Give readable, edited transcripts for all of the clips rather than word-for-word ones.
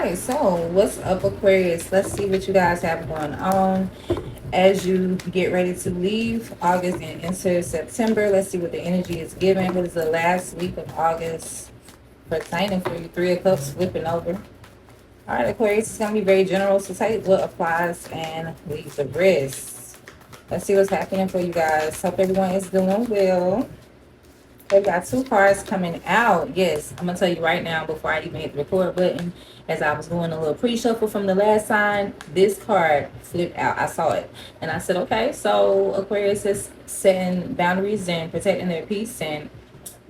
right, so what's up, Aquarius? Let's see what you guys have going on as you get ready to leave August and enter September. Let's see what the energy is giving. What is the last week of August pertaining for you? Three of Cups flipping over. All right, Aquarius, it's going to be very general, so take what applies and leave the rest. Let's see what's happening for you guys. Hope everyone is doing well. They've got two cards coming out. Yes, I'm going to tell you right now before I even hit the record button. As I was doing a little pre-shuffle from the last sign, this card flipped out. I saw it. And I said, okay, so Aquarius is setting boundaries and protecting their peace and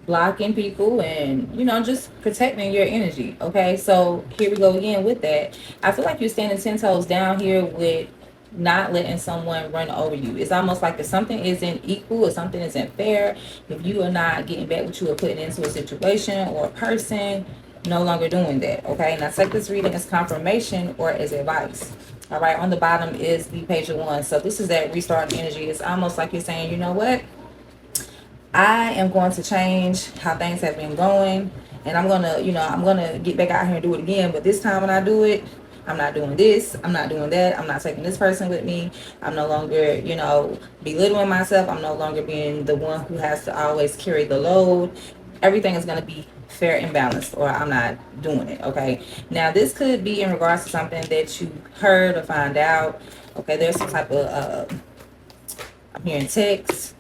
blocking people and, you know, just protecting your energy. Okay, so here we go again with that. I feel like you're standing 10 toes down here with not letting someone run over you. It's almost like if something isn't equal or something isn't fair, if you are not getting back what you were putting into a situation or a person, no longer doing that. Okay, now take this reading as confirmation or as advice. All right, on the bottom is the page of wands. So this is that restart energy. It's almost like you're saying, you know what, I am going to change how things have been going, and I'm gonna, you know, I'm gonna get back out here and do it again. But this time when I do it, I'm not doing this, I'm not doing that, I'm not taking this person with me. I'm no longer, you know, belittling myself. I'm no longer being the one who has to always carry the load. Everything is gonna be fair and balanced, or I'm not doing it. Okay, now this could be in regards to something that you heard or find out. Okay, there's some type of I'm hearing text.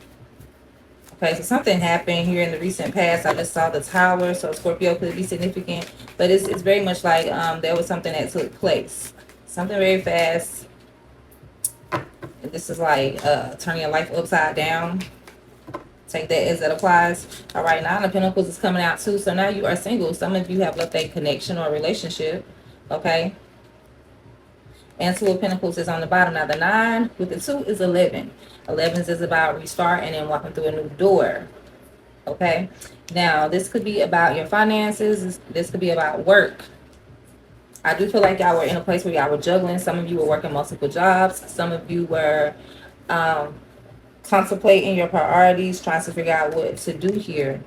Okay, so something happened here in the recent past. I just saw the tower, so Scorpio could be significant, but it's very much like there was something that took place, something very fast. And this is like turning your life upside down. Take that as that applies. All right, Nine of Pentacles is coming out too, so now you are single. Some of you have left a connection or a relationship. Okay, and Two of Pentacles is on the bottom. Now the 9 with the 2 is 11. 11s is about restart and then walking through a new door. Okay, now this could be about your finances. This could be about work. I do feel like y'all were in a place where y'all were juggling. Some of you were working multiple jobs. Some of you were contemplating your priorities, trying to figure out what to do here.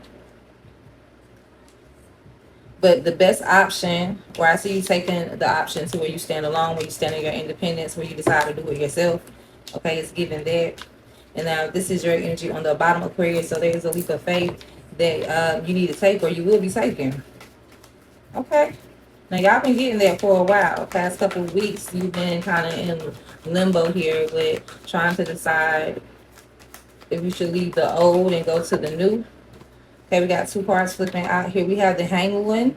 But the best option, where I see you taking the option to where you stand alone, where you stand in your independence, where you decide to do it yourself. Okay, it's given that. And now this is your energy on the bottom, Aquarius. So there's a leap of faith that you need to take, or you will be taking. Okay. Now y'all been getting there for a while. Past couple of weeks, you've been kind of in limbo here with trying to decide if you should leave the old and go to the new. Okay, we got two cards flipping out here. We have the Hanged One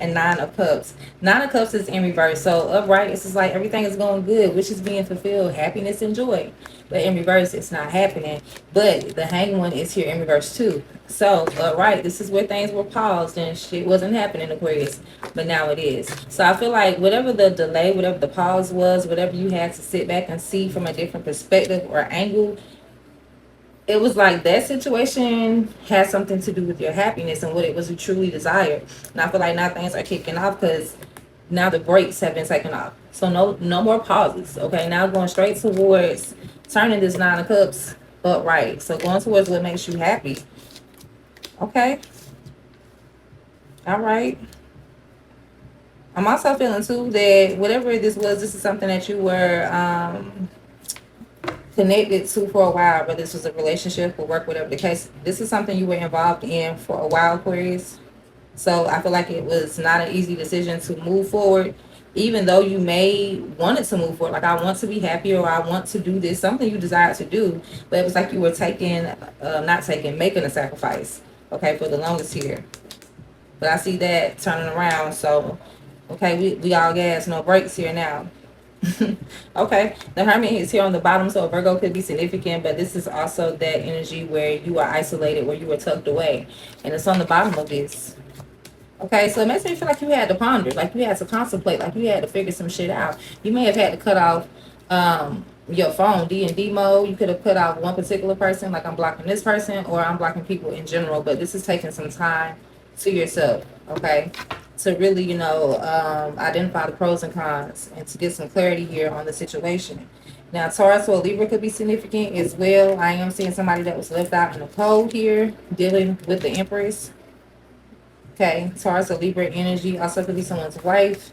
and Nine of Cups. Nine of Cups is in reverse. So upright, it's just like everything is going good, which is being fulfilled, happiness and joy. But in reverse, it's not happening. But the Hanged One is here in reverse too. So upright, this is where things were paused and shit wasn't happening, Aquarius. But now it is. So I feel like whatever the delay, whatever the pause was, whatever you had to sit back and see from a different perspective or angle, it was like that situation had something to do with your happiness and what it was you truly desired. And I feel like now things are kicking off because now the brakes have been taken off. So no more pauses. Okay, now going straight towards turning this Nine of Cups upright. So going towards what makes you happy. Okay. All right. I'm also feeling too that whatever this was, this is something that you were connected to for a while, whether this was a relationship or work, whatever the case. This is something you were involved in for a while, Aquarius. So I feel like it was not an easy decision to move forward, even though you may want it to move forward. Like, I want to be happy, or I want to do this, something you desire to do. But it was like you were making a sacrifice, okay, for the longest here. But I see that turning around. So, okay, we all gas, no brakes here now. Okay, the Hermit is here on the bottom, so Virgo could be significant, but this is also that energy where you are isolated, where you were tucked away, and it's on the bottom of this. Okay, so it makes me feel like you had to ponder, like you had to contemplate, like you had to figure some shit out. You may have had to cut off your phone, D&D mode. You could have cut off one particular person, like I'm blocking this person, or I'm blocking people in general, but this is taking some time to yourself, okay, to really, you know, identify the pros and cons and to get some clarity here on the situation. Now, Taurus or Libra could be significant as well. I am seeing somebody that was left out in the cold here, dealing with the Empress. Okay, Taurus or Libra energy also could be someone's wife.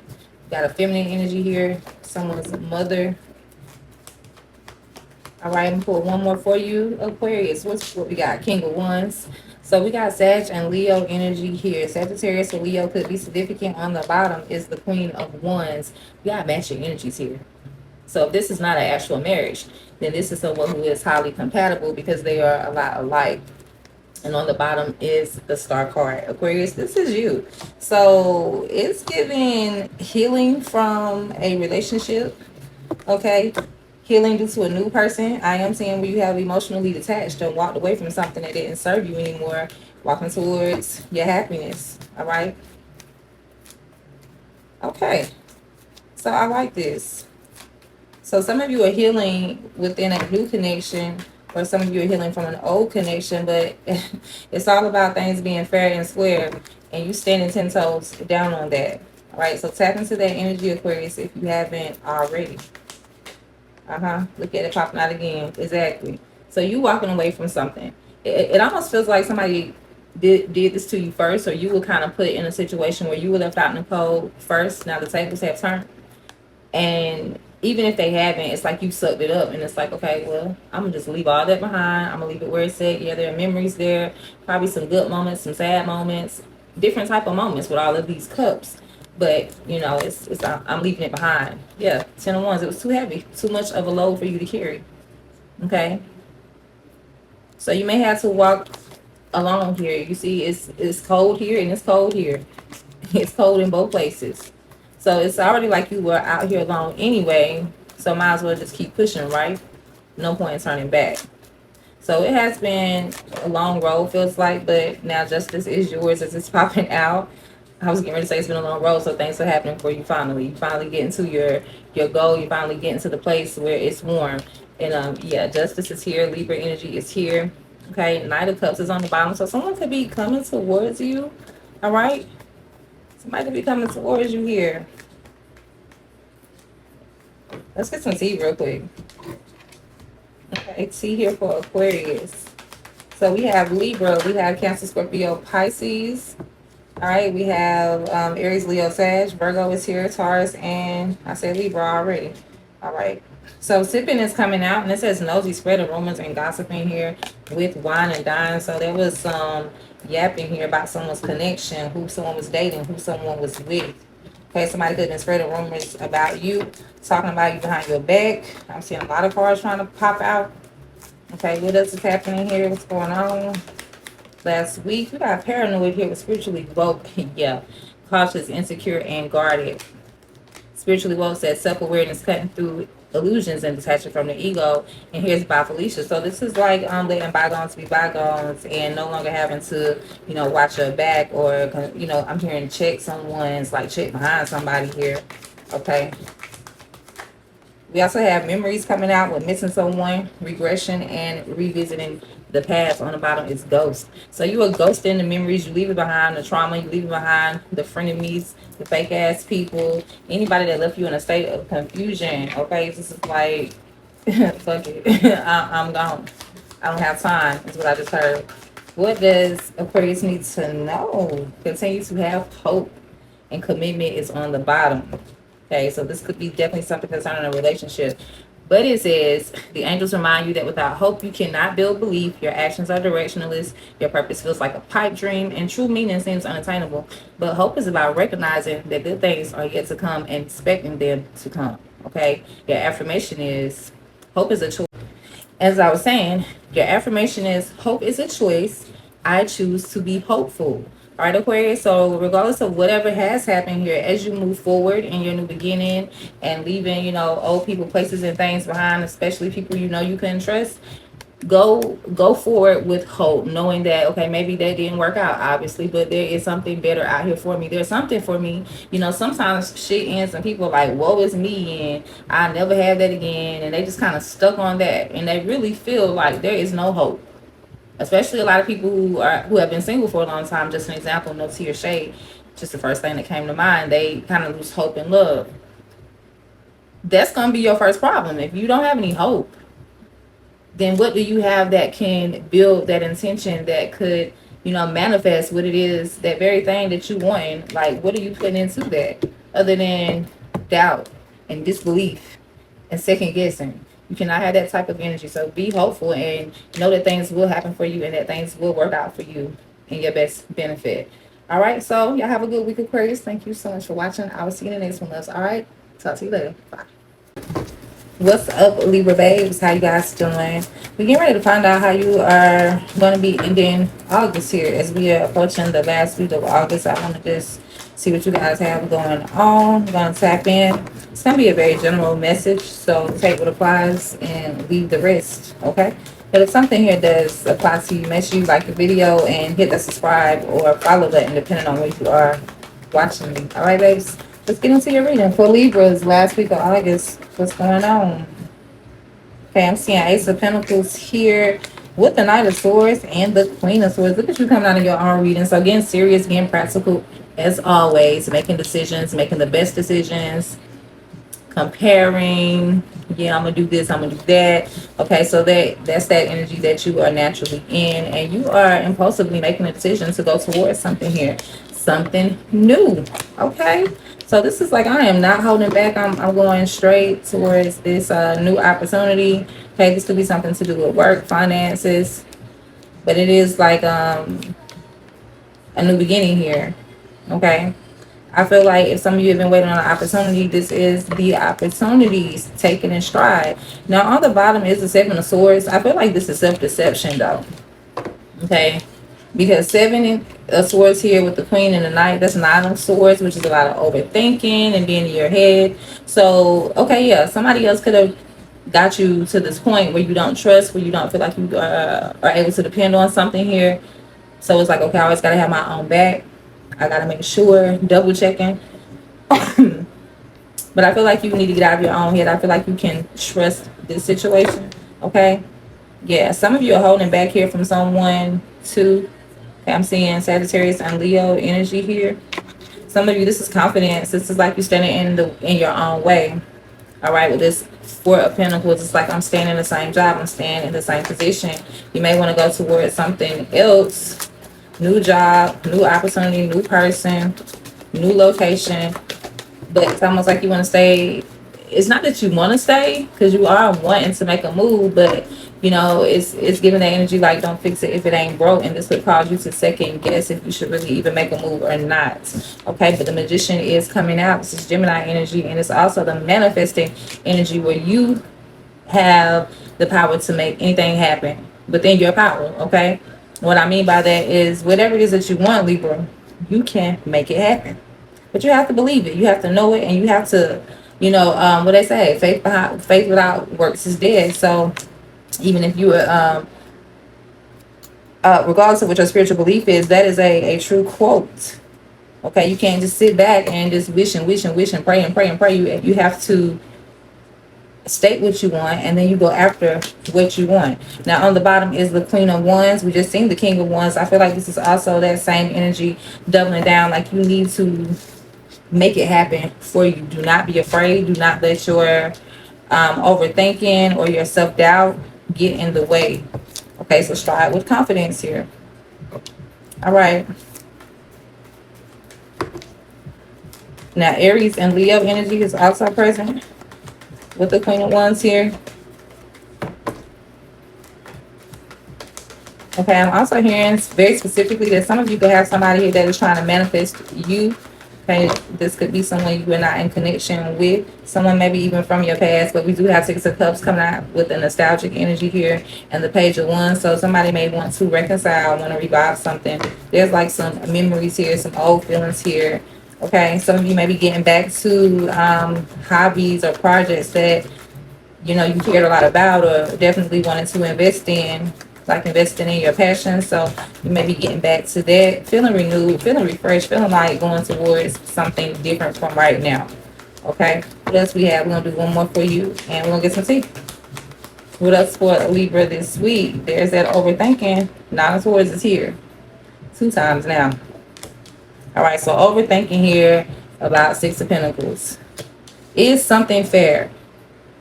Got a feminine energy here, someone's mother. All right, I'm gonna pull one more for you, Aquarius. What we got? King of Wands. So we got Sag and Leo energy here. Sagittarius or Leo could be significant. On the bottom is the Queen of Wands. We got matching energies here. So if this is not an actual marriage, then this is someone who is highly compatible because they are a lot alike. And on the bottom is the star card. Aquarius, this is you. So it's giving healing from a relationship. Okay. Healing due to a new person. I am seeing where you have emotionally detached and walked away from something that didn't serve you anymore. Walking towards your happiness. All right. Okay. So I like this. So some of you are healing within a new connection, or some of you are healing from an old connection, but it's all about things being fair and square, and you standing 10 toes down on that. All right, so tap into that energy, Aquarius, if you haven't already. Look at it popping out again. Exactly. So you walking away from something. It almost feels like somebody did this to you first, or you were kind of put in a situation where you were left out in the cold first. Now the tables have turned. And even if they haven't, it's like you sucked it up, and it's like, okay, well, I'm gonna just leave all that behind. I'm gonna leave it where it's at. Yeah, there are memories there, probably some good moments, some sad moments, different type of moments with all of these cups. But you know, it's I'm leaving it behind. Yeah, 10 of Wands. It was too heavy, too much of a load for you to carry. Okay, so you may have to walk alone here. You see, it's cold here and it's cold here. It's cold in both places. So it's already like you were out here alone anyway. So might as well just keep pushing, right? No point in turning back. So it has been a long road, feels like, but now justice is yours as it's popping out. I was getting ready to say it's been a long road, so things are happening for you finally. You finally get into your goal. You finally get into the place where it's warm. And yeah, justice is here. Libra energy is here. Okay, Knight of Cups is on the bottom. So someone could be coming towards you. All right. Somebody could be coming towards you here. Let's get some tea real quick. Okay, tea here for Aquarius. So we have Libra, we have Cancer, Scorpio, Pisces. All right, we have Aries, Leo, Sag. Virgo is here, Taurus, and I said Libra already. All right. So sipping is coming out, and it says nosy spread of rumors and gossiping here with wine and dine. So there was some yapping here about someone's connection, who someone was dating, who someone was with. Okay, somebody could have been spreading rumors about you, talking about you behind your back. I'm seeing a lot of cards trying to pop out. Okay, what else is happening here? What's going on? Last week, we got paranoid here with spiritually woke. Yeah, cautious, insecure, and guarded. Spiritually woke says self-awareness, cutting through illusions and detaching from the ego. And here's by Felicia. So this is like letting bygones be bygones and no longer having to, you know, watch your back, or, you know, I'm hearing check someone's, like check behind somebody here. Okay. We also have memories coming out with missing someone, regression, and revisiting the past. On the bottom is ghost. So you are ghosting the memories, you leave it behind, the trauma, you leave it behind, the frenemies, the fake ass people, anybody that left you in a state of confusion. Okay, this is like, fuck it, I'm gone. I don't have time, is what I just heard. What does Aquarius need to know? Continue to have hope, and commitment is on the bottom. Okay, so this could be definitely something concerning a relationship. But it says, the angels remind you that without hope, you cannot build belief. Your actions are directionless. Your purpose feels like a pipe dream, and true meaning seems unattainable. But hope is about recognizing that good things are yet to come and expecting them to come. Okay, your affirmation is, hope is a choice. As I was saying, your affirmation is, hope is a choice. I choose to be hopeful. All right, Aquarius. So regardless of whatever has happened here, as you move forward in your new beginning and leaving, you know, old people, places, and things behind, especially people you know you can trust, go forward with hope, knowing that, okay, maybe that didn't work out, obviously, but there is something better out here for me. There's something for me. You know, sometimes shit ends and people are like, woe is me, and I never have that again, and they just kind of stuck on that, and they really feel like there is no hope. Especially a lot of people who have been single for a long time. Just an example, no tea or shade, just the first thing that came to mind. They kind of lose hope and love. That's gonna be your first problem. If you don't have any hope, then what do you have that can build that intention that could manifest what it is, that very thing that you want. Like, what are you putting into that other than doubt and disbelief and second guessing? You cannot have that type of energy. So be hopeful and know that things will happen for you and that things will work out for you in your best benefit. All right. So y'all have a good week, Aquarius. Thank you so much for watching. I will see you in the next one, loves. All right. Talk to you later. Bye. What's up, Libra babes? How you guys doing? We're getting ready to find out how you are going to be ending August here. As we are approaching the last week of August, I want to just see what you guys have going on. I'm going to tap in. It's going to be a very general message, so take what applies and leave the rest, okay? But if something here does apply to you, make sure you like the video and hit the subscribe or follow button depending on where you are watching me. All right, babes? Let's get into your reading. For Libras, last week of August, what's going on? Okay, I'm seeing Ace of Pentacles here with the Knight of Swords and the Queen of Swords. Look at you coming out of your own reading. So getting serious, getting practical as always, making decisions, making the best decisions, comparing. Yeah, I'm gonna do this, I'm gonna do that. Okay, so that's that energy that you are naturally in, and you are impulsively making a decision to go towards something here, something new. Okay, so this is like, I am not holding back. I'm going straight towards this new opportunity. Okay, this could be something to do with work, finances, but it is like a new beginning here. Okay, I feel like if some of you have been waiting on an opportunity, this is the opportunities taken in stride. Now, on the bottom is the Seven of Swords. I feel like this is self-deception, though. Okay? Because Seven of Swords here with the Queen and the Knight, that's Nine of Swords, which is a lot of overthinking and being in your head. So, okay, yeah, somebody else could have got you to this point where you don't trust, where you don't feel like you are able to depend on something here. So it's like, okay, I always got to have my own back. I gotta make sure, double checking. But I feel like you need to get out of your own head. I feel like you can trust this situation. Okay. Yeah, some of you are holding back here from someone too. Okay, I'm seeing Sagittarius and Leo energy here. Some of you, this is confidence. This is like you're standing in your own way. All right, with this Four of Pentacles, it's like I'm staying in the same job. I'm staying in the same position. You may want to go towards something else. New job, new opportunity, new person, new location. But it's almost like you want to stay. It's not that you want to stay, because you are wanting to make a move, but it's giving that energy like, don't fix it if it ain't broke. And this would cause you to second guess if you should really even make a move or not. Okay, but the Magician is coming out. This is Gemini energy, and it's also the manifesting energy where you have the power to make anything happen within your power. Okay, what I mean by that is whatever it is that you want, Libra, you can make it happen. But you have to believe it. You have to know it, and you have to, what they say, faith without works is dead. So even if you are, regardless of what your spiritual belief is, that is a true quote. Okay, you can't just sit back and just wish and wish and wish and pray and pray and pray. You have to state what you want, and then you go after what you want. Now on the bottom is the Queen of Wands. We just seen the King of Wands. I feel like this is also that same energy doubling down, like you need to make it happen for you. Do not be afraid. Do not let your overthinking or your self-doubt get in the way. Okay, so stride with confidence here. All right, now Aries and Leo energy is also present with the Queen of Wands here. Okay, I'm also hearing very specifically that some of you could have somebody here that is trying to manifest you. Okay, this could be someone you are not in connection with, someone maybe even from your past, but we do have Six of Cups coming out with a nostalgic energy here and the Page of Wands. So somebody may want to reconcile, want to revive something. There's like some memories here, some old feelings here. Okay, some of you may be getting back to hobbies or projects that you cared a lot about or definitely wanted to invest in, like investing in your passion. So you may be getting back to that, feeling renewed, feeling refreshed, feeling like going towards something different from right now. Okay, what else we have? We're gonna do one more for you, and we're gonna get some tea. What else for Libra this week? There's that overthinking. Nine of Swords is here 2 times now. All right, so overthinking here about Six of Pentacles. Is something fair?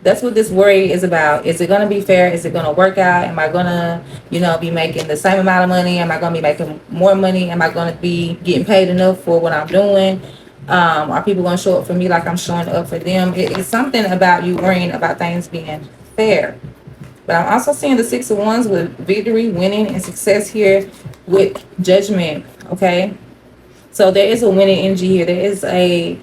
That's what this worry is about. Is it going to be fair? Is it going to work out? Am I going to, be making the same amount of money? Am I going to be making more money? Am I going to be getting paid enough for what I'm doing? Are people going to show up for me like I'm showing up for them? It's something about you worrying about things being fair. But I'm also seeing the Six of Wands with victory, winning, and success here with judgment. Okay. So there is a winning energy here. There is a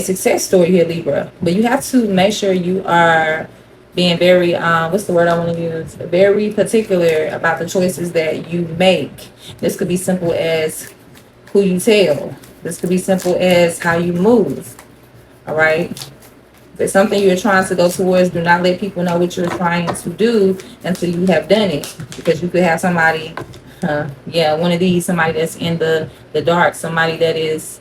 success story here, Libra. But you have to make sure you are being very, what's the word I want to use? Very particular about the choices that you make. This could be simple as who you tell. This could be simple as how you move. All right. If it's something you're trying to go towards, do not let people know what you're trying to do until you have done it. Because you could have somebody, one of these, somebody that's in the dark, somebody that is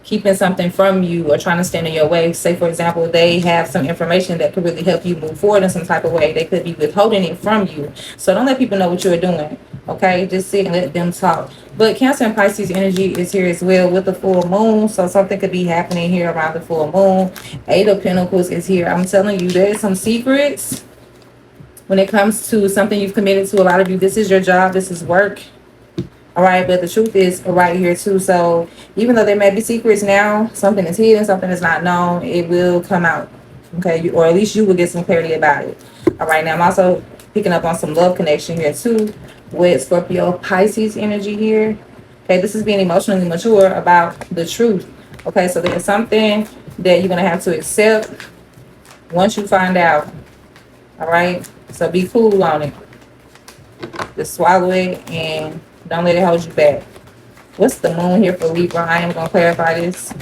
keeping something from you or trying to stand in your way. Say, for example, they have some information that could really help you move forward in some type of way. They could be withholding it from you. So don't let people know what you're doing. Okay, just sit and let them talk. But Cancer and Pisces energy is here as well with the full moon. So something could be happening here around the full moon. Eight of Pentacles is here. I'm telling you, there's some secrets when it comes to something you've committed to. A lot of you, this is your job, this is work. All right, but the truth is right here too. So even though there may be secrets now, something is hidden, something is not known, it will come out. Okay, or at least you will get some clarity about it. All right, now I'm also picking up on some love connection here too with Scorpio Pisces energy here. Okay, this is being emotionally mature about the truth. Okay, so there's something that you're going to have to accept once you find out. All right, so be cool on it. Just swallow it and don't let it hold you back. What's the moon here for Libra? I am going to clarify this.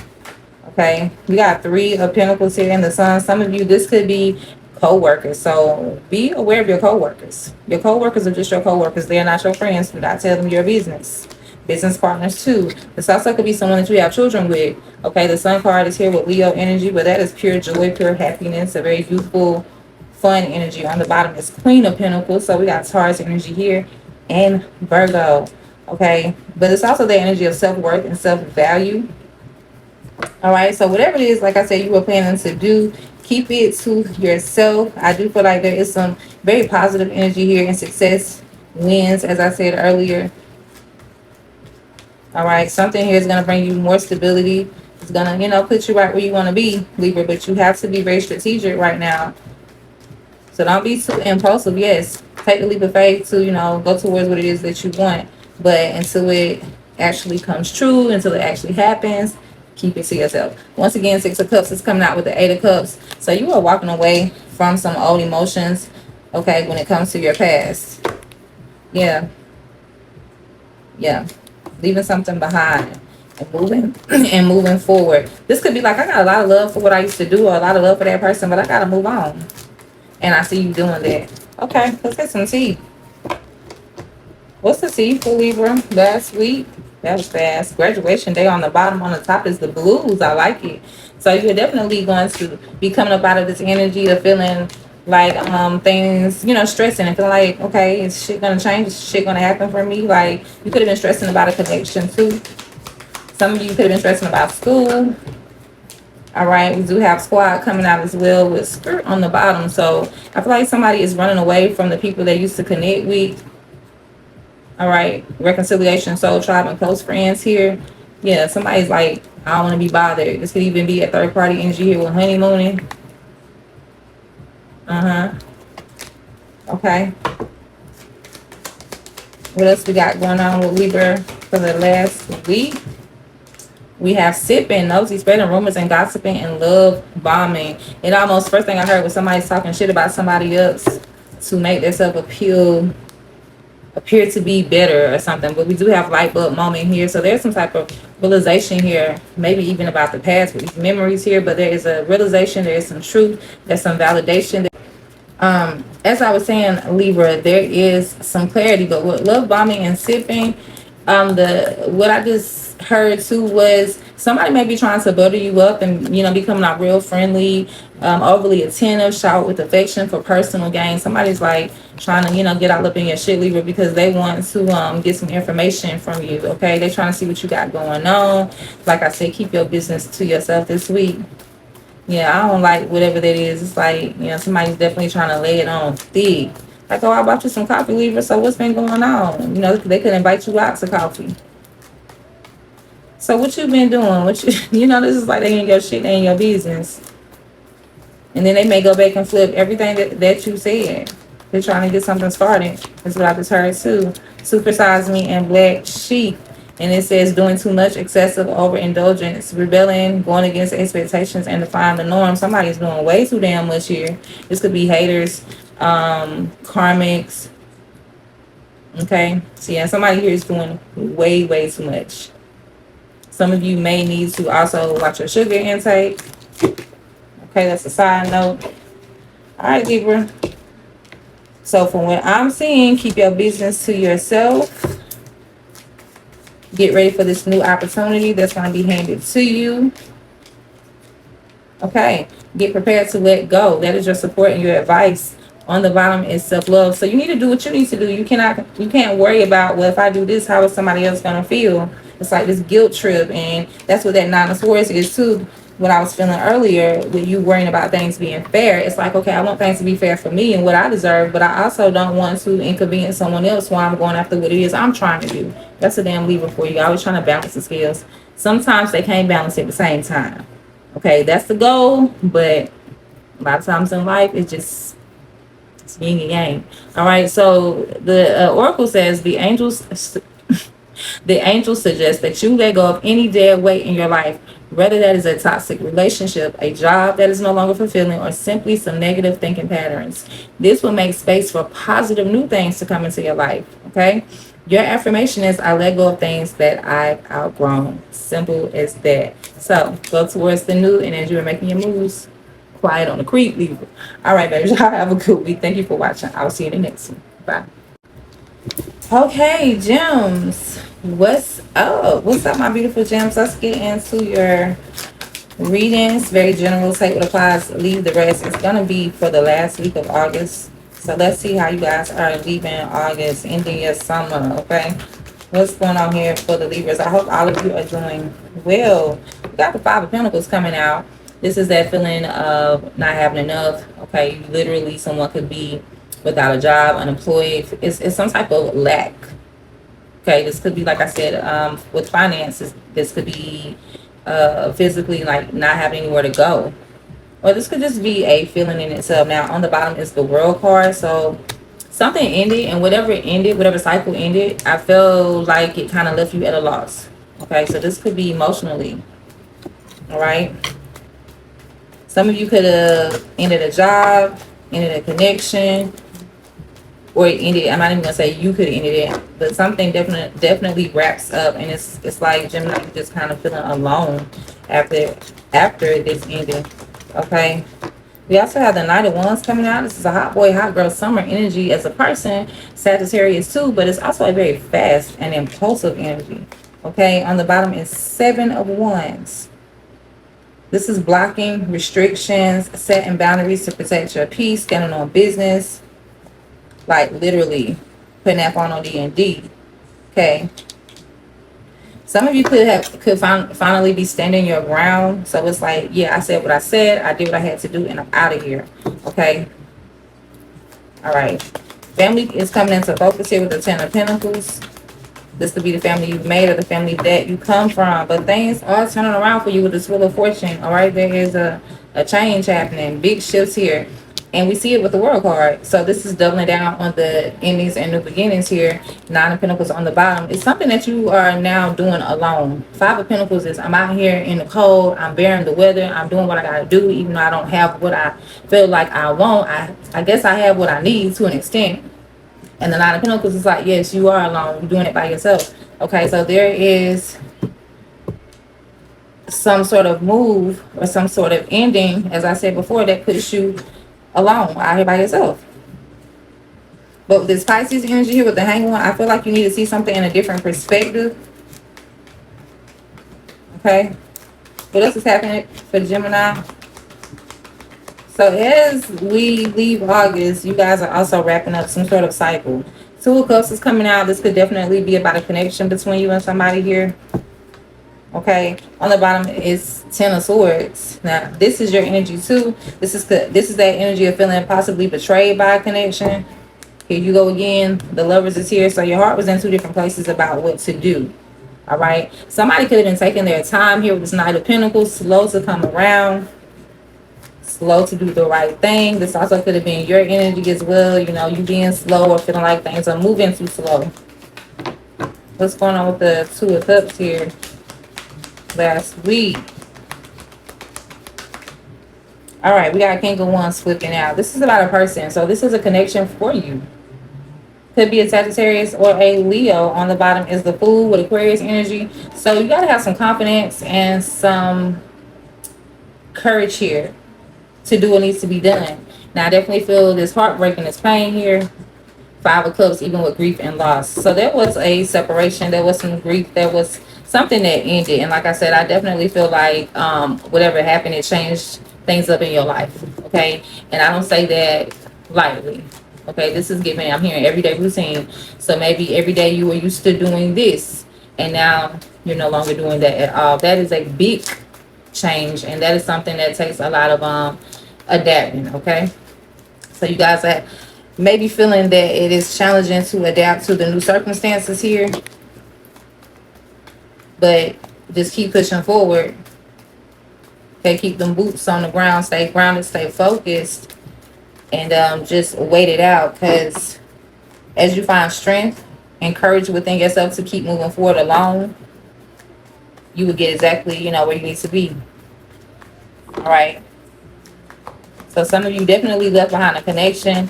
Okay. We got Three of Pentacles here in the sun. Some of you, this could be co-workers. So be aware of your co-workers. Your co-workers are just your co-workers. They are not your friends. Do not tell them your business. Business partners too. This also could be someone that you have children with. Okay. The sun card is here with Leo energy, but that is pure joy, pure happiness, a very youthful, fun energy. On the bottom is Queen of Pentacles. So we got Taurus energy here and Virgo. Okay, but it's also the energy of self-worth and self-value. All right, so whatever it is, like I said, you were planning to do, keep it to yourself. I do feel like there is some very positive energy here, and success wins, as I said earlier. All right, something here is going to bring you more stability. It's going to, put you right where you want to be, Libra, but you have to be very strategic right now. So don't be too impulsive. Yes, take the leap of faith to, go towards what it is that you want. But until it actually comes true, until it actually happens, keep it to yourself. Once again, Six of Cups is coming out with the Eight of Cups. So you are walking away from some old emotions, okay, when it comes to your past. Yeah. Leaving something behind and moving and moving forward. This could be like, I got a lot of love for what I used to do, or a lot of love for that person, but I got to move on. And I see you doing that. Okay, let's get some tea. What's the tea for Libra last week? That was fast. Graduation day on the bottom. On the top is the blues. I like it. So you're definitely going to be coming up out of this energy of feeling like things, stressing and feeling like, okay, is shit gonna change? Is shit gonna happen for me? Like, you could have been stressing about a connection too. Some of you could have been stressing about school. All right, we do have Squad coming out as well with skirt on the bottom. So I feel like somebody is running away from the people they used to connect with. All right, reconciliation, soul tribe, and close friends here. Yeah, somebody's like, I don't want to be bothered. This could even be a third party energy here with honeymooning. Okay. What else we got going on with Libra for the last week? We have sipping, nosy, spreading rumors and gossiping and love bombing. It almost, first thing I heard was somebody's talking shit about somebody else to make themselves appear to be better or something. But we do have light bulb moment here. So there's some type of realization here, maybe even about the past with these memories here. But there is a realization, there is some truth, there's some validation. As I was saying, Libra, there is some clarity. But with love bombing and sipping, what I just heard too was somebody may be trying to butter you up and becoming out real friendly, overly attentive, shower with affection for personal gain. Somebody's like trying to get all up in your shit, Libra, because they want to get some information from you. Okay, they're trying to see what you got going on. Like I said, keep your business to yourself this week. Yeah, I don't like whatever that is. It's like, somebody's definitely trying to lay it on thick. Like, oh, I bought you some coffee, Libra, so what's been going on? They could invite you out to coffee. So what you been doing? This is like they ain't your shit, they ain't your business. And then they may go back and flip everything that you said. They're trying to get something started. That's what I just heard too. Supersize me and black sheep. And it says doing too much, excessive overindulgence, rebelling, going against expectations, and defying the norm. Somebody's doing way too damn much here. This could be haters, karmics. Okay. So yeah, somebody here is doing way, way too much. Some of you may need to also watch your sugar intake. Okay, that's a side note. All right, Libra. So from what I'm seeing, keep your business to yourself. Get ready for this new opportunity that's going to be handed to you. Okay, get prepared to let go. That is your support and your advice. On the bottom is self-love. So you need to do what you need to do. You can't worry about, well, if I do this, how is somebody else going to feel? It's like this guilt trip, and that's what that Nine of Swords is too. What I was feeling earlier with you worrying about things being fair. It's like, okay, I want things to be fair for me and what I deserve, but I also don't want to inconvenience someone else while I'm going after what it is I'm trying to do. That's a damn Libra for you. You're always trying to balance the scales. Sometimes they can't balance at the same time. Okay, that's the goal, but a lot of times in life, it's yin and yang. All right, so the oracle says the angels suggest that you let go of any dead weight in your life, whether that is a toxic relationship, a job that is no longer fulfilling, or simply some negative thinking patterns. This will make space for positive new things to come into your life. Okay, your affirmation is, I let go of things that I've outgrown. Simple as that. So go towards the new, and as you are making your moves, quiet on the creep, Libra. All right, baby. Y'all have a good week. Thank you for watching. I'll see you in the next one. Bye. Okay, gems. What's up? What's up, my beautiful gems? Let's get into your readings. Very general. Take what applies. Leave the rest. It's going to be for the last week of August. So let's see how you guys are leaving August, ending your summer, okay? What's going on here for the Libras? I hope all of you are doing well. We got the Five of Pentacles coming out. This is that feeling of not having enough. Okay, literally someone could be without a job, unemployed. It's some type of lack. Okay, this could be, like I said, with finances. This could be physically, like not having anywhere to go. Or this could just be a feeling in itself. Now, on the bottom is the World card. So something ended, and whatever cycle ended, I feel like it kind of left you at a loss. Okay, so this could be emotionally. All right. Some of you could have ended a job, ended a connection, or it ended. I'm not even gonna say you could have ended it, but something definitely wraps up, and it's like Gemini, you're just kind of feeling alone after this ending. Okay. We also have the Knight of Wands coming out. This is a hot boy, hot girl summer energy as a person, Sagittarius too, but it's also a very fast and impulsive energy. Okay. On the bottom is Seven of Wands. This is blocking, restrictions, setting boundaries to protect your peace, standing on business, like literally putting that phone on D&D. Okay. Some of you could finally be standing your ground. So it's like, yeah, I said what I said. I did what I had to do, and I'm out of here. Okay. All right. Family is coming into focus here with the Ten of Pentacles. This could be the family you've made or the family that you come from. But things are turning around for you with this Wheel of Fortune. All right. There is a change happening. Big shifts here. And we see it with the World card. So this is doubling down on the endings and new beginnings here. Nine of Pentacles on the bottom. It's something that you are now doing alone. Five of Pentacles is, I'm out here in the cold. I'm bearing the weather. I'm doing what I got to do. Even though I don't have what I feel like I want. I guess I have what I need to an extent. And the Nine of Pentacles is like, yes, you are alone. You're doing it by yourself. Okay, so there is some sort of move or some sort of ending, as I said before, that puts you alone out here by yourself. But with this Pisces energy here with the Hanged One, I feel like you need to see something in a different perspective. Okay. What else is happening for Gemini? So as we leave August, you guys are also wrapping up some sort of cycle. Two of Cups is coming out. This could definitely be about a connection between you and somebody here. Okay, on the bottom is Ten of Swords. Now, this is your energy too. This is that energy of feeling possibly betrayed by a connection. Here you go again. The Lovers is here. So your heart was in two different places about what to do. All right. Somebody could have been taking their time here with this Knight of Pentacles, slow to come around, slow to do the right thing. This also could have been your energy as well. You know, you being slow or feeling like things are moving too slow. What's going on with the Two of Cups here last week? All right, we got King of Wands flipping out. This is about a person. So this is a connection for you. Could be a Sagittarius or a Leo. On the bottom is the Fool with Aquarius energy. So you got to have some confidence and some courage here to do what needs to be done. Now, I definitely feel this heartbreak and this pain here. Five of Cups, even with grief and loss. So there was a separation. There was some grief. There was something that ended. And like I said, I definitely feel like whatever happened, it changed things up in your life. Okay. And I don't say that lightly. Okay. This is giving, I'm hearing everyday routine. So maybe every day you were used to doing this and now you're no longer doing that at all. That is a big change. And that is something that takes a lot of adapting. Okay. So you guys are maybe feeling that it is challenging to adapt to the new circumstances here, but just keep pushing forward. Okay, keep them boots on the ground, stay grounded, stay focused, and just wait it out, because as you find strength and courage within yourself to keep moving forward alone, you will get exactly, you know, where you need to be. All right. So some of you definitely left behind a connection.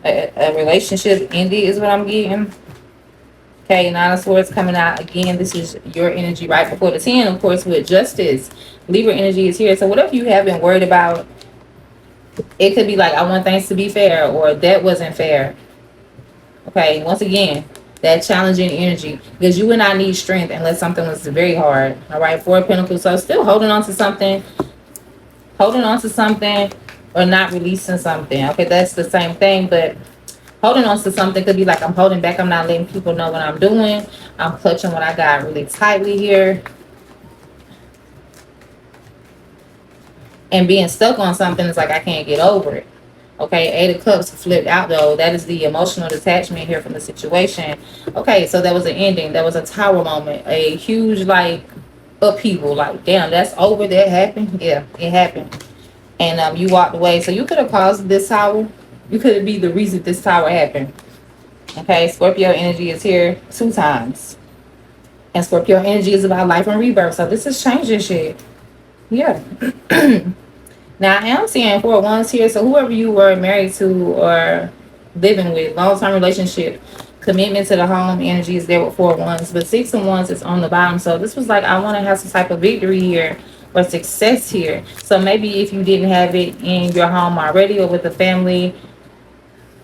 A relationship ended is what I'm getting. Okay, Nine of Swords coming out again. This is your energy right before the 10, of course, with Justice. Libra energy is here. So whatever you have been worried about, it could be like, I want things to be fair, or that wasn't fair. Okay, once again, that challenging energy, because you and I need strength unless something was very hard. All right, Four of Pentacles. So still holding on to something, or not releasing something. Okay, that's the same thing, but holding on to something could be like, I'm holding back, I'm not letting people know what I'm doing, I'm clutching what I got really tightly here, and being stuck on something is like, I can't get over it. Okay, Eight of Cups flipped out though. That is the emotional detachment here from the situation. Okay, so that was an ending. That was a tower moment, a huge like upheaval, like damn, that's over, that happened. Yeah, it happened. And you walked away. So you could have caused this tower. You could be the reason this tower happened. Okay, Scorpio energy is here 2 times. And Scorpio energy is about life and rebirth. So this is changing shit. Yeah. Now, I am seeing 4 of Wands here. So whoever you were married to or living with, long-term relationship, commitment to the home energy is there with 4 of Wands. But 6 of Wands is on the bottom. So this was like, I want to have some type of victory here or success here. So maybe if you didn't have it in your home already or with the family,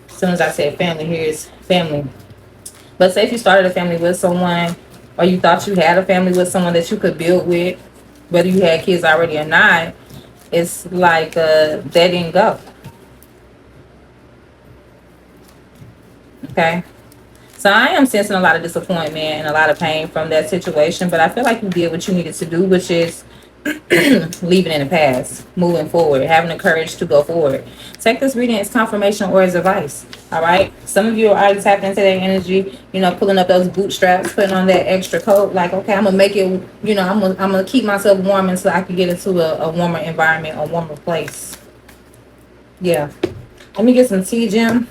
as soon as I said family, here's family. But say if you started a family with someone, or you thought you had a family with someone that you could build with, whether you had kids already or not, it's like that didn't go. Okay. So I am sensing a lot of disappointment and a lot of pain from that situation, but I feel like you did what you needed to do, which is leaving in the past, moving forward, having the courage to go forward. Take this reading as confirmation or as advice. All right. Some of you are already tapped into that energy, you know, pulling up those bootstraps, putting on that extra coat. Like, okay, I'm gonna make it, you know, I'm gonna keep myself warm until I can get into a warmer environment, a warmer place. Yeah. Let me get some tea, Jim.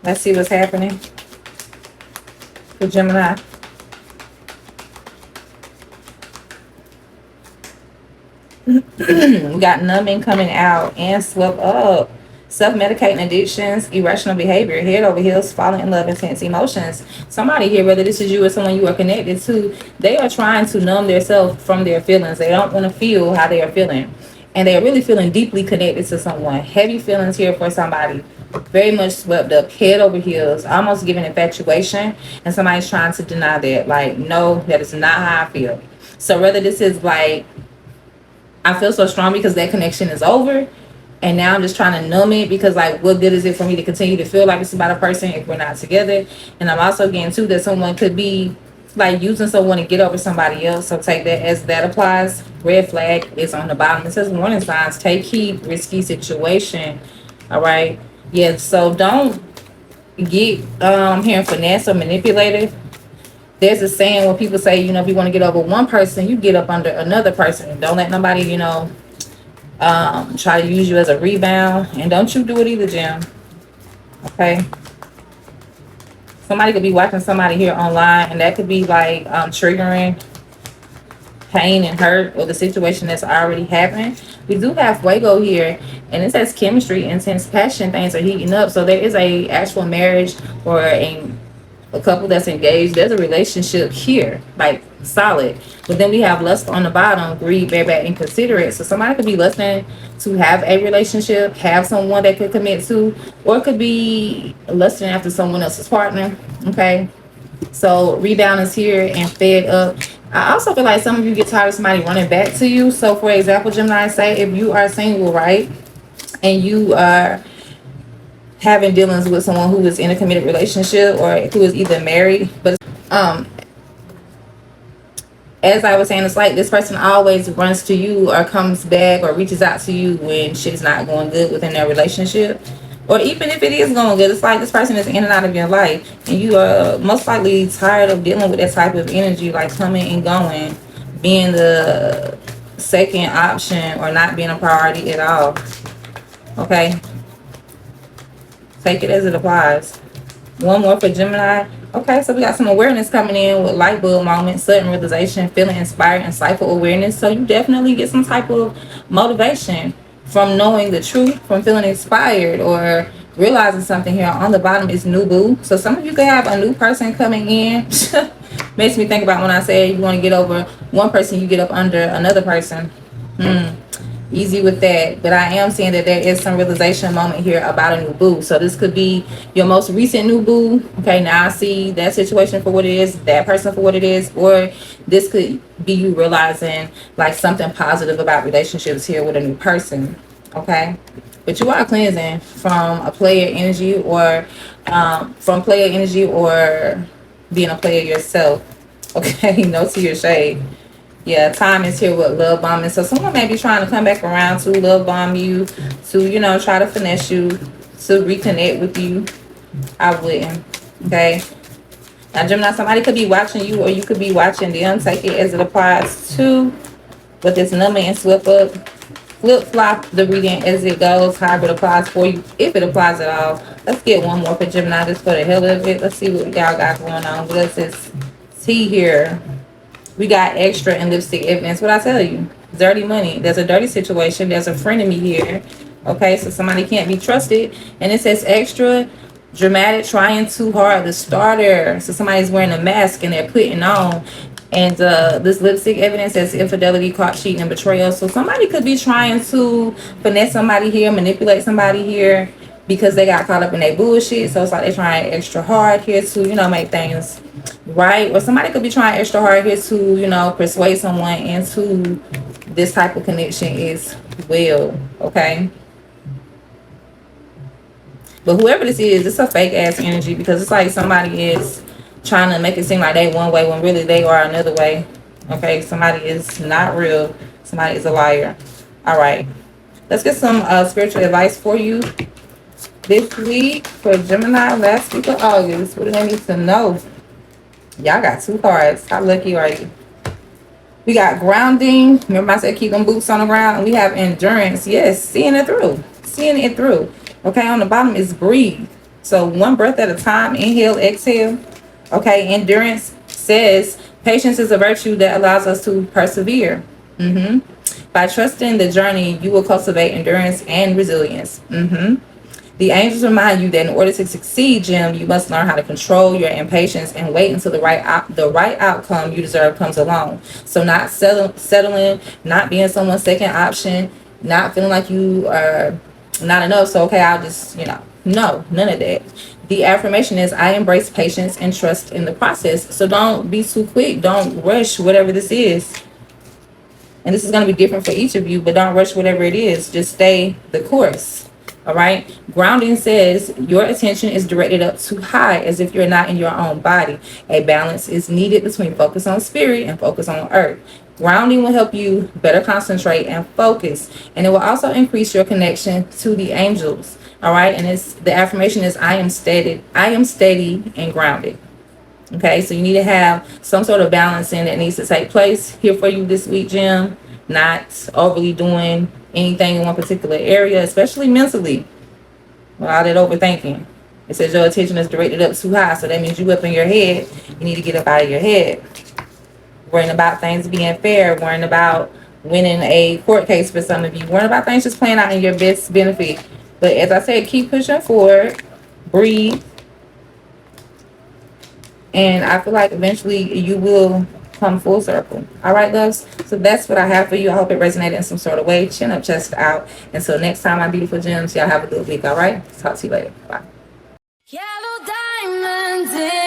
Let's see what's happening for Gemini. We got numbing coming out and swept up. Self-medicating addictions, irrational behavior, head over heels, falling in love, intense emotions. Somebody here, whether this is you or someone you are connected to, they are trying to numb themselves from their feelings. They don't want to feel how they are feeling. And they are really feeling deeply connected to someone. Heavy feelings here for somebody. Very much swept up, head over heels, almost giving infatuation. And somebody's trying to deny that. Like, no, that is not how I feel. So whether this is like, I feel so strong because that connection is over, And now I'm just trying to numb it, because like, what good is it for me to continue to feel like it's about a person if we're not together? And I'm also getting too that someone could be like using someone to get over somebody else. So take that as that applies. Red flag is on the bottom. It says warning signs: take heed, risky situation. All right. Yeah. So don't get here finesse or manipulated. There's a saying when people say, if you want to get over one person, you get up under another person. Don't let nobody, try to use you as a rebound, and don't you do it either, Jim. Okay. Somebody could be watching somebody here online, and that could be like triggering pain and hurt, or the situation that's already happened. We do have fuego here, and it says chemistry, intense passion, things are heating up. So there is a actual marriage, or a couple that's engaged. There's a relationship here, like solid. But then we have lust on the bottom, greed, very bad, inconsiderate. So somebody could be lusting to have a relationship, have someone that could commit to, or it could be lusting after someone else's partner. Okay. So rebound is here and fed up. I also feel like some of you get tired of somebody running back to you. So for example, Gemini, say if you are single, right, and you are having dealings with someone who is in a committed relationship, or who is either married, but as I was saying, it's like this person always runs to you or comes back or reaches out to you when shit's not going good within their relationship. Or even if it is going good, it's like this person is in and out of your life, and you are most likely tired of dealing with that type of energy, like coming and going, being the second option, or not being a priority at all. Okay. Take it as it applies. One more for Gemini. Okay, so we got some awareness coming in with light bulb moments, sudden realization, feeling inspired, insightful awareness. So you definitely get some type of motivation from knowing the truth, from feeling inspired, or realizing something. Here on the bottom is new boo. So some of you could have a new person coming in. Makes me think about when I say you want to get over one person, you get up under another person. Easy with that. But I am saying that there is some realization moment here about a new boo. So this could be your most recent new boo. Okay, now I see that situation for what it is, that person for what it is. Or this could be you realizing like something positive about relationships here with a new person. Okay, but you are cleansing from a player energy, or being a player yourself. Okay, no to your shade. Yeah, time is here with love bombing. So someone may be trying to come back around to love bomb you, to, try to finesse you, to reconnect with you. I wouldn't. Okay. Now, Gemini, somebody could be watching you, or you could be watching them. Take it as it applies to. But this number and flip-flop the reading as it goes, however it applies for you, if it applies at all. Let's get one more for Gemini, just for the hell of it. Let's see what y'all got going on. What's this T here? We got extra and lipstick evidence. What I tell you, dirty money. There's a dirty situation. There's a frenemy here. Okay, so somebody can't be trusted. And it says extra, dramatic, trying too hard, the starter. So somebody's wearing a mask and they're putting on. And this lipstick evidence says infidelity, caught cheating, and betrayal. So somebody could be trying to finesse somebody here, manipulate somebody here, because they got caught up in their bullshit. So it's like they're trying extra hard here to, make things right. Or somebody could be trying extra hard here to, persuade someone into this type of connection as well. Okay. But whoever this is, it's a fake ass energy, because it's like somebody is trying to make it seem like they one way when really they are another way. Okay. Somebody is not real. Somebody is a liar. All right. Let's get some spiritual advice for you this week for Gemini, last week of August. What do they need to know? Y'all got two cards. How lucky are you? We got grounding. Remember I said keep them boots on the ground. And we have endurance. Yes, seeing it through. Seeing it through. Okay, on the bottom is breathe. So one breath at a time. Inhale, exhale. Okay, endurance says patience is a virtue that allows us to persevere. By trusting the journey, you will cultivate endurance and resilience. The angels remind you that in order to succeed, Jim, you must learn how to control your impatience and wait until the right outcome you deserve comes along. So not settling, not being someone's second option, not feeling like you are not enough. So, okay, I'll just, no, none of that. The affirmation is, I embrace patience and trust in the process. So don't be too quick. Don't rush whatever this is. And this is going to be different for each of you, but don't rush whatever it is. Just stay the course. All right. Grounding says your attention is directed up too high as if you're not in your own body. A balance is needed between focus on spirit and focus on earth. Grounding will help you better concentrate and focus, and it will also increase your connection to the angels. All right. And it's the affirmation is I am steady and grounded. Okay, so you need to have some sort of balancing that needs to take place here for you this week, Jim. Not overly doing anything in one particular area, especially mentally, without that overthinking. It says your attention is directed up too high, so that means you up in your head. You need to get up out of your head. Worrying about things being fair, worrying about winning a court case for some of you, worrying about things just playing out in your best benefit. But as I said, keep pushing forward, breathe, and I feel like eventually you will come full circle. All right, loves. So that's what I have for you. I hope it resonated in some sort of way. Chin up, chest out. Until next time, my beautiful gems, y'all have a good week. All right. Talk to you later. Bye. Yellow diamonds in